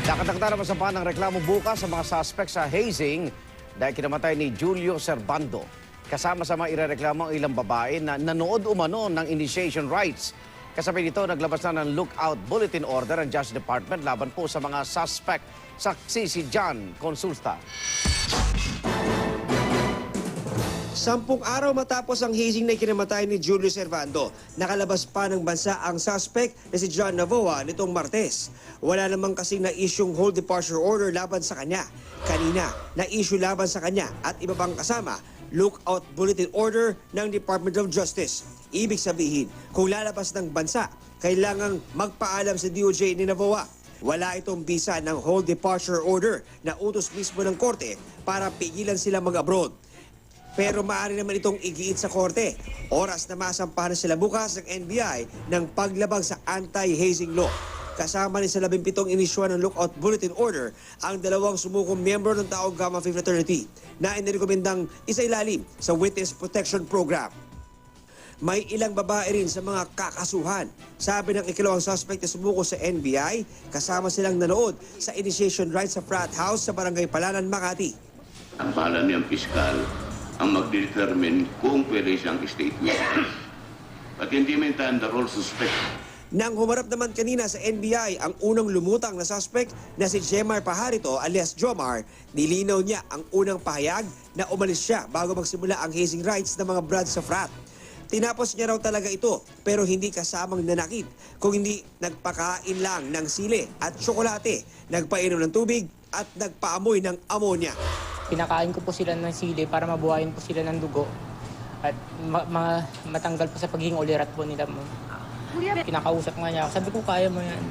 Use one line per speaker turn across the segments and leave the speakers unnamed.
Nakatakda naman sa ng reklamo bukas sa mga suspect sa hazing dahil kinamatay ni Julio Servando. Kasama sa mga irereklamo ang ilang babae na nanood umano ng initiation rites. Kasabay nito, naglabas na ng lookout bulletin order ang Justice Department laban po sa mga suspect. Saksi si John Consulta.
10 araw matapos ang hazing na kinamatay ni Julio Servando, nakalabas pa ng bansa ang suspect na si John Navoa nitong Martes. Wala namang kasing na-isyong hold departure order laban sa kanya. Kanina, na-issue laban sa kanya at iba pang kasama, lookout bulletin order ng Department of Justice. Ibig sabihin, kung lalabas ng bansa, kailangang magpaalam sa DOJ ni Navoa. Wala itong bisa ng hold departure order na utos mismo ng korte para pigilan sila mag-abroad. Pero maaari naman itong igiit sa korte. Oras na masampahan sila bukas ng NBI ng paglabag sa anti-hazing law. Kasama rin sa 17 inisyuan ng lookout bulletin order ang 2 sumukong miyembro ng Tau Gamma Phi Fraternity na inirekomendang isailalim sa Witness Protection Program. May ilang babae rin sa mga kakasuhan. Sabi ng ikalawang suspect na sumuko sa NBI, kasama silang nanood sa initiation rites sa frat house sa Barangay Palanan, Makati.
Ang bahala niyang piskal ang mag-determine kung pwede siyang state witness. At hindi maintain the role suspect.
Nang humarap naman kanina sa NBI ang unang lumutang na suspect na si Jemar Pajarito alias Jomar, nilinaw niya ang unang pahayag na umalis siya bago magsimula ang hazing rites ng mga brads sa frat. Tinapos niya raw talaga ito pero hindi kasamang nanakit kung hindi nagpakain lang ng sili at tsokolate, nagpainom ng tubig at nagpaamoy ng ammonia.
Pinakain ko po sila ng sili para mabuhayin po sila ng dugo at matanggal po sa pagiging ulirat po nila. Kinakausap nga niya ako. Sabi ko, kaya mo yan.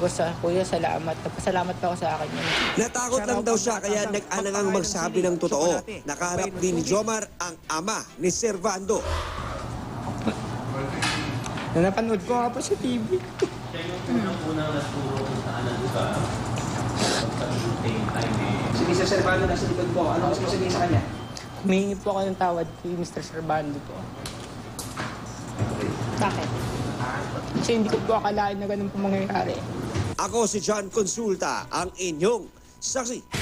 Basta, kuya, salamat. Nagpasalamat pa ako sa akin.
Natakot lang daw siya kaya nag-alangang magsabi ng totoo. Nakaharap din ni Jomar ang ama ni Servando.
Napanood ko nga po sa TV.
Unang naturo sa anak ka sa shooting time eh.
Si Mr. Servando nasa likod ko. Ano gusto sabihin sa kanya?
Humingi po ako ng tawad kay Mr. Servando po. Bakit? Kasi hindi ko po akalain na ganun po mangyayari.
Ako si John Consulta, ang inyong saksi.